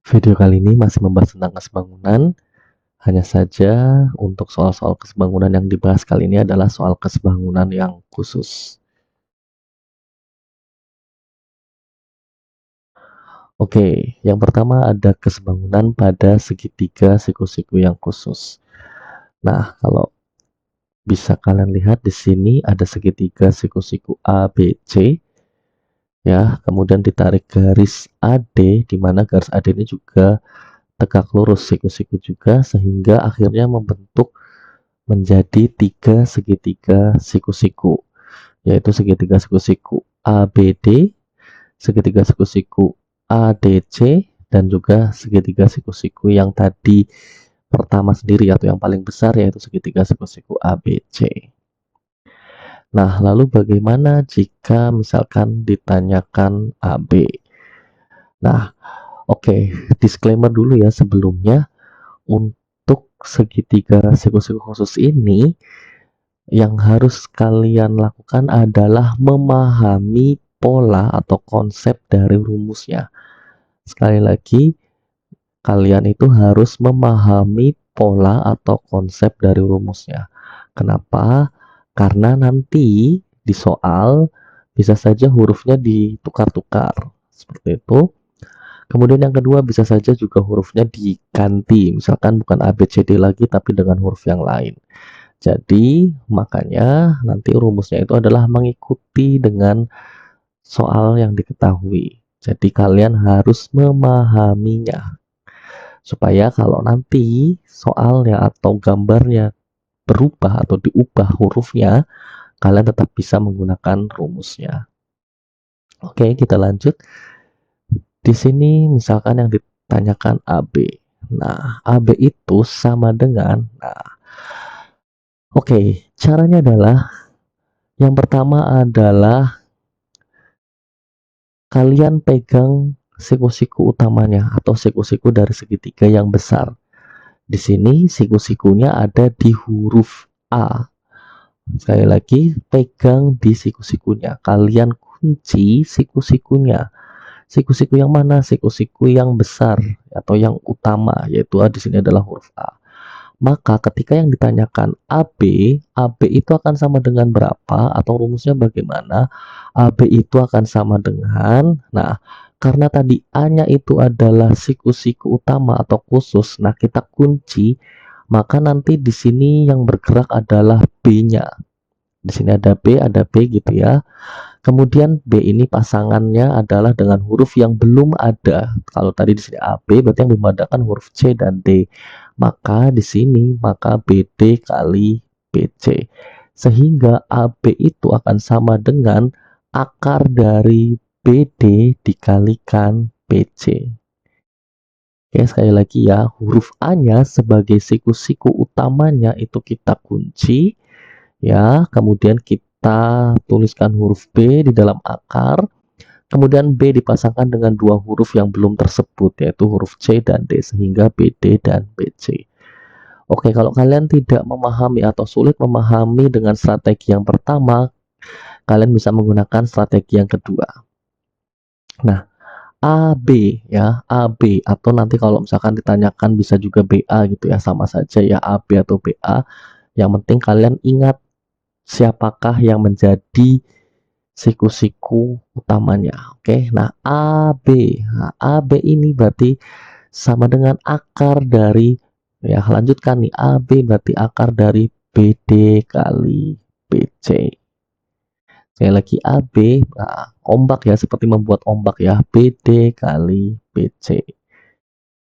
Video kali ini masih membahas tentang kesebangunan, hanya saja untuk soal-soal kesebangunan yang dibahas kali ini adalah soal kesebangunan yang khusus. Oke, yang pertama ada kesebangunan pada segitiga siku-siku yang khusus. Nah, kalau bisa kalian lihat di sini ada segitiga siku-siku A, B, C, ya, kemudian ditarik garis AD, di mana garis AD ini juga tegak lurus siku-siku juga, sehingga akhirnya membentuk menjadi tiga segitiga siku-siku, yaitu segitiga siku-siku ABD, segitiga siku-siku ADC, dan juga segitiga siku-siku yang tadi pertama sendiri atau yang paling besar yaitu segitiga siku-siku ABC. Nah, lalu bagaimana jika misalkan ditanyakan AB? Nah, oke, disclaimer dulu ya sebelumnya, untuk segitiga siku-siku khusus ini yang harus kalian lakukan adalah memahami pola atau konsep dari rumusnya. Sekali lagi, kalian itu harus memahami pola atau konsep dari rumusnya. Kenapa? Karena nanti di soal bisa saja hurufnya ditukar-tukar. Seperti itu. Kemudian yang kedua bisa saja juga hurufnya diganti. Misalkan bukan A, B, C, D lagi tapi dengan huruf yang lain. Jadi, makanya nanti rumusnya itu adalah mengikuti dengan soal yang diketahui. Jadi, kalian harus memahaminya. Supaya kalau nanti soalnya atau gambarnya berubah atau diubah hurufnya, kalian tetap bisa menggunakan rumusnya. Oke, kita lanjut. Di sini misalkan yang ditanyakan AB. Nah, AB itu sama dengan, oke, caranya adalah yang pertama adalah kalian pegang siku-siku utamanya atau siku-siku dari segitiga yang besar. Di sini siku-sikunya ada di huruf A. Sekali lagi, pegang di siku-sikunya. Kalian kunci siku-sikunya. Siku-siku yang mana? Siku-siku yang besar atau yang utama, yaitu di sini adalah huruf A. Maka ketika yang ditanyakan AB, AB itu akan sama dengan berapa atau rumusnya bagaimana? AB itu akan sama dengan, nah, karena tadi A-nya itu adalah siku-siku utama atau khusus, nah kita kunci, maka nanti di sini yang bergerak adalah B-nya. Di sini ada B gitu ya. Kemudian B ini pasangannya adalah dengan huruf yang belum ada. Kalau tadi di sini AB berarti yang belum ada kan huruf C dan D. Maka di sini maka BD kali BC. Sehingga AB itu akan sama dengan akar dari BD dikalikan BC. Oke, sekali lagi ya, huruf A-nya sebagai siku-siku utamanya itu kita kunci ya, kemudian kita tuliskan huruf B di dalam akar, kemudian B dipasangkan dengan dua huruf yang belum tersebut yaitu huruf C dan D sehingga BD dan BC. Oke, kalau kalian tidak memahami atau sulit memahami dengan strategi yang pertama, kalian bisa menggunakan strategi yang kedua. Nah, AB ya, AB atau nanti kalau misalkan ditanyakan bisa juga BA gitu ya, sama saja ya AB atau BA. Yang penting kalian ingat siapakah yang menjadi siku-siku utamanya. Oke, nah AB. Nah, AB ini berarti sama dengan akar dari, ya lanjutkan nih, AB berarti akar dari BD kali BC. Sekali lagi AB, nah, ombak ya, seperti membuat ombak ya, BD kali BC.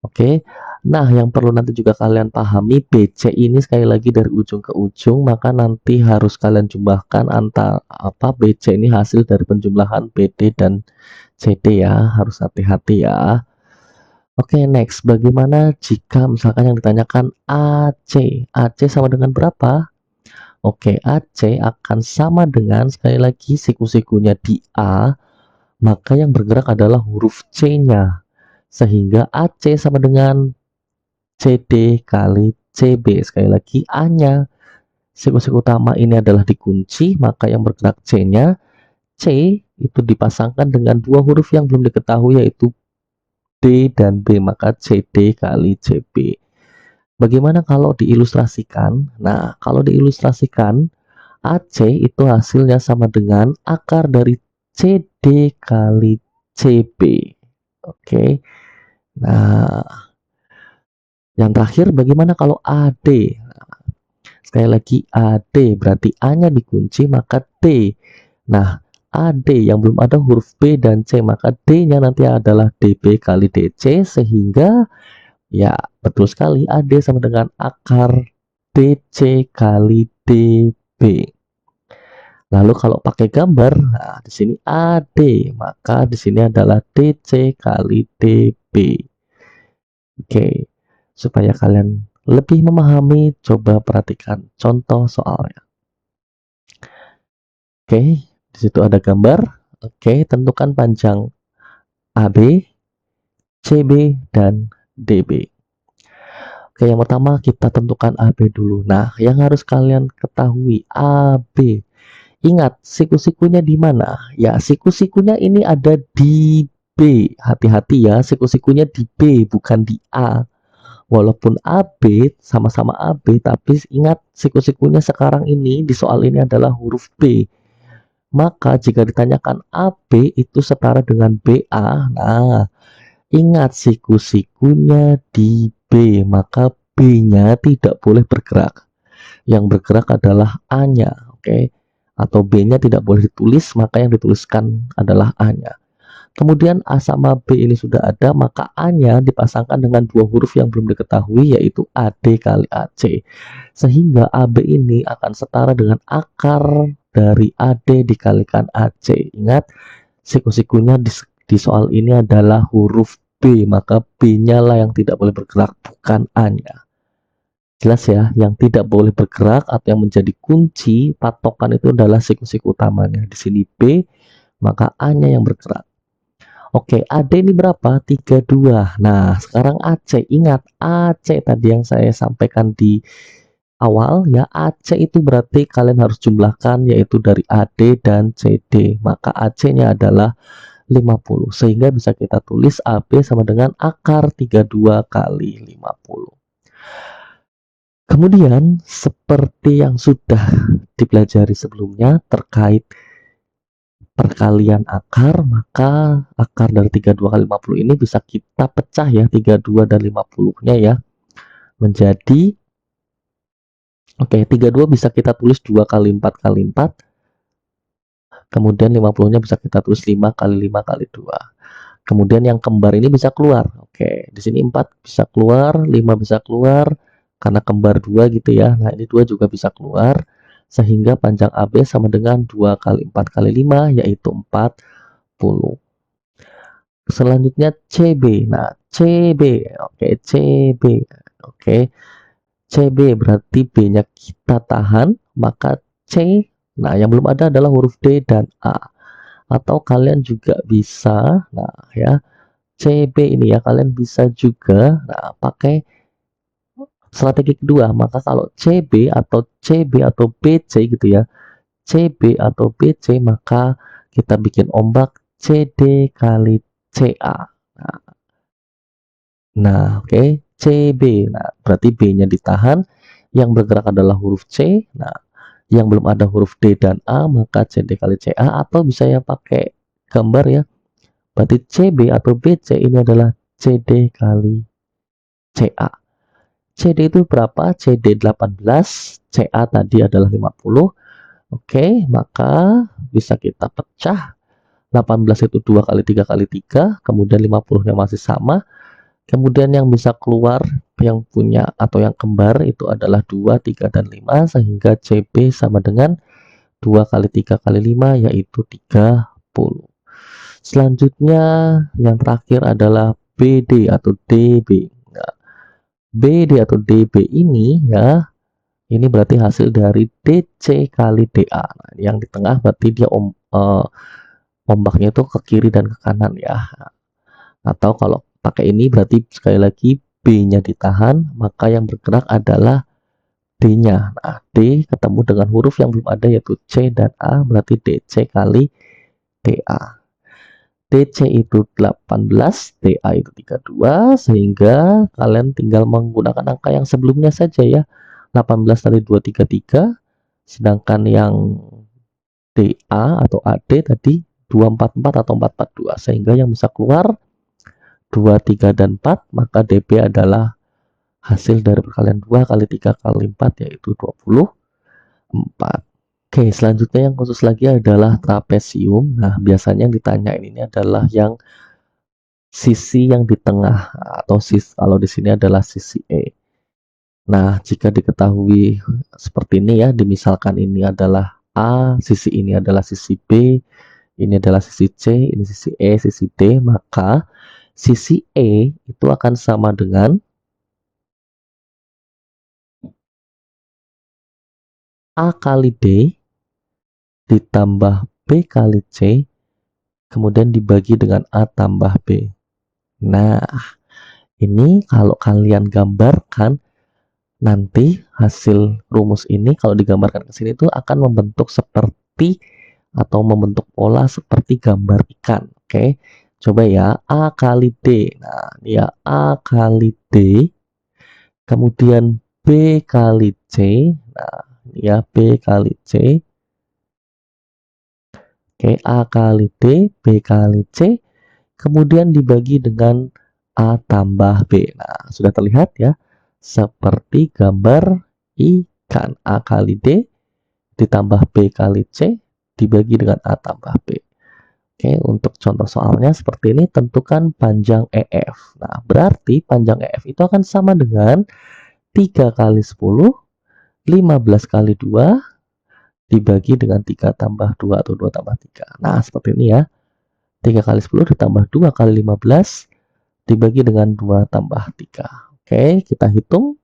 Oke, nah yang perlu nanti juga kalian pahami, BC ini sekali lagi dari ujung ke ujung, maka nanti harus kalian jumlahkan antara apa, BC ini hasil dari penjumlahan BD dan CD ya, harus hati-hati ya. Oke, next, bagaimana jika misalkan yang ditanyakan AC? AC sama dengan berapa? Oke, AC akan sama dengan, sekali lagi, siku-sikunya di A, maka yang bergerak adalah huruf C-nya. Sehingga AC sama dengan CD kali CB. Sekali lagi, A-nya siku-siku utama ini adalah dikunci, maka yang bergerak C-nya, C itu dipasangkan dengan dua huruf yang belum diketahui yaitu D dan B, maka CD kali CB. Bagaimana kalau diilustrasikan? Nah, kalau diilustrasikan, AC itu hasilnya sama dengan akar dari CD kali CB. Oke. Nah, yang terakhir bagaimana kalau AD? Sekali lagi AD berarti A-nya dikunci maka D. Nah, AD yang belum ada huruf B dan C maka D-nya nanti adalah DB kali DC sehingga ya betul sekali AD sama dengan akar DC kali DB. Lalu kalau pakai gambar, nah di sini AD, maka di sini adalah DC kali DB. Oke, supaya kalian lebih memahami, coba perhatikan contoh soalnya. Oke, di situ ada gambar. Oke, tentukan panjang AB, CB, dan DB. Oke, yang pertama kita tentukan AB dulu. Nah, yang harus kalian ketahui AB. Ingat, siku-sikunya di mana? Ya, siku-sikunya ini ada di B. Hati-hati ya, siku-sikunya di B, bukan di A. Walaupun AB, sama-sama AB, tapi ingat siku-sikunya sekarang ini, di soal ini adalah huruf B. Maka jika ditanyakan AB itu setara dengan BA, nah ingat siku-sikunya di B, maka B-nya tidak boleh bergerak. Yang bergerak adalah A-nya, oke? Atau B-nya tidak boleh ditulis, maka yang dituliskan adalah A-nya. Kemudian A sama B ini sudah ada, maka A-nya dipasangkan dengan dua huruf yang belum diketahui, yaitu AD kali AC. Sehingga AB ini akan setara dengan akar dari AD dikalikan AC. Ingat, siku-sikunya di soal ini adalah huruf B, maka B-nya lah yang tidak boleh bergerak, bukan A-nya. Jelas ya, yang tidak boleh bergerak atau yang menjadi kunci patokan itu adalah siku-siku utamanya. Di sini B, maka A-nya yang bergerak. Oke, AD ini berapa? 32. Nah, sekarang AC. Ingat, AC tadi yang saya sampaikan di awal ya, AC itu berarti kalian harus jumlahkan yaitu dari AD dan CD. Maka AC-nya adalah 50. Sehingga bisa kita tulis AB sama dengan akar 32 kali 50. Kemudian, seperti yang sudah dipelajari sebelumnya terkait perkalian akar, maka akar dari 32 kali 50 ini bisa kita pecah ya, 32 dan 50-nya ya, menjadi oke, 32 bisa kita tulis 2 kali 4 kali 4, kemudian 50-nya bisa kita tulis 5 kali 5 kali 2. Kemudian yang kembar ini bisa keluar. Oke, di sini 4 bisa keluar, 5 bisa keluar karena kembar 2 gitu ya. Nah, ini 2 juga bisa keluar sehingga panjang AB sama dengan 2 kali 4 kali 5 yaitu 40. Selanjutnya CB. Nah, CB. Oke, CB. Oke. CB berarti B-nya kita tahan, maka C. Nah, yang belum ada adalah huruf D dan A. Atau kalian juga bisa, nah ya, CB ini ya kalian bisa juga nah, pakai strategi kedua. Maka kalau CB atau BC gitu ya, CB atau BC maka kita bikin ombak CD kali CA. Nah, oke, CB. Nah, berarti B-nya ditahan, yang bergerak adalah huruf C. Nah, yang belum ada huruf D dan A, maka CD kali CA, atau bisa ya pakai gambar ya. Berarti CB atau BC ini adalah CD kali CA. CD itu berapa? CD 18, CA tadi adalah 50. Oke, maka bisa kita pecah. 18 itu 2 kali 3 kali 3, kemudian 50-nya masih sama. Kemudian yang bisa keluar yang punya atau yang kembar itu adalah 2, 3, dan 5 sehingga CB sama dengan 2 kali 3 kali 5 yaitu 30. Selanjutnya yang terakhir adalah BD atau DB. Nah, BD atau DB ini ya, ini berarti hasil dari DC kali DA. Nah, yang di tengah berarti dia ombaknya itu ke kiri dan ke kanan ya. Atau kalau pakai ini berarti sekali lagi B-nya ditahan, maka yang bergerak adalah D-nya. Nah, D ketemu dengan huruf yang belum ada yaitu C dan A, berarti DC kali DA. DC itu 18, TA itu 32, sehingga kalian tinggal menggunakan angka yang sebelumnya saja ya. 18 tadi 233, sedangkan yang DA atau AD tadi 244 atau 442, sehingga yang bisa keluar 2, 3, dan 4, maka DP adalah hasil dari perkalian 2 kali 3 kali 4, yaitu 24. Oke, selanjutnya yang khusus lagi adalah trapesium. Nah, biasanya yang ditanyain ini adalah yang sisi yang di tengah, atau kalau di sini adalah sisi E. Nah, jika diketahui seperti ini ya, dimisalkan ini adalah A, sisi ini adalah sisi B, ini adalah sisi C, ini sisi E, sisi D, maka sisi E itu akan sama dengan A kali D ditambah B kali C, kemudian dibagi dengan A tambah B. Nah, ini kalau kalian gambarkan, nanti hasil rumus ini kalau digambarkan ke sini itu akan membentuk seperti atau membentuk pola seperti gambar ikan. Oke, coba ya, A kali D. Nah, ini ya, A kali D, kemudian B kali C. Nah, ini ya, B kali C. Oke, A kali D, B kali C, kemudian dibagi dengan A tambah B. Nah, sudah terlihat ya, seperti gambar ikan. A kali D ditambah B kali C dibagi dengan A tambah B. Oke, untuk contoh soalnya seperti ini, tentukan panjang EF. Nah, berarti panjang EF itu akan sama dengan 3 kali 10, 15 kali 2, dibagi dengan 3 tambah 2 atau 2 tambah 3. Nah, seperti ini ya. 3 kali 10 ditambah 2 kali 15 dibagi dengan 2 tambah 3. Oke, kita hitung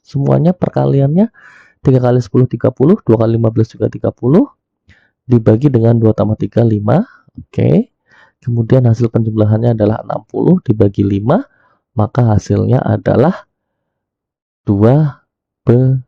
semuanya perkaliannya. 3 kali 10 30, 2 kali 15 juga 30, dibagi dengan 2 tambah 3 5. Oke. Kemudian hasil penjumlahannya adalah 60 dibagi 5, maka hasilnya adalah 12.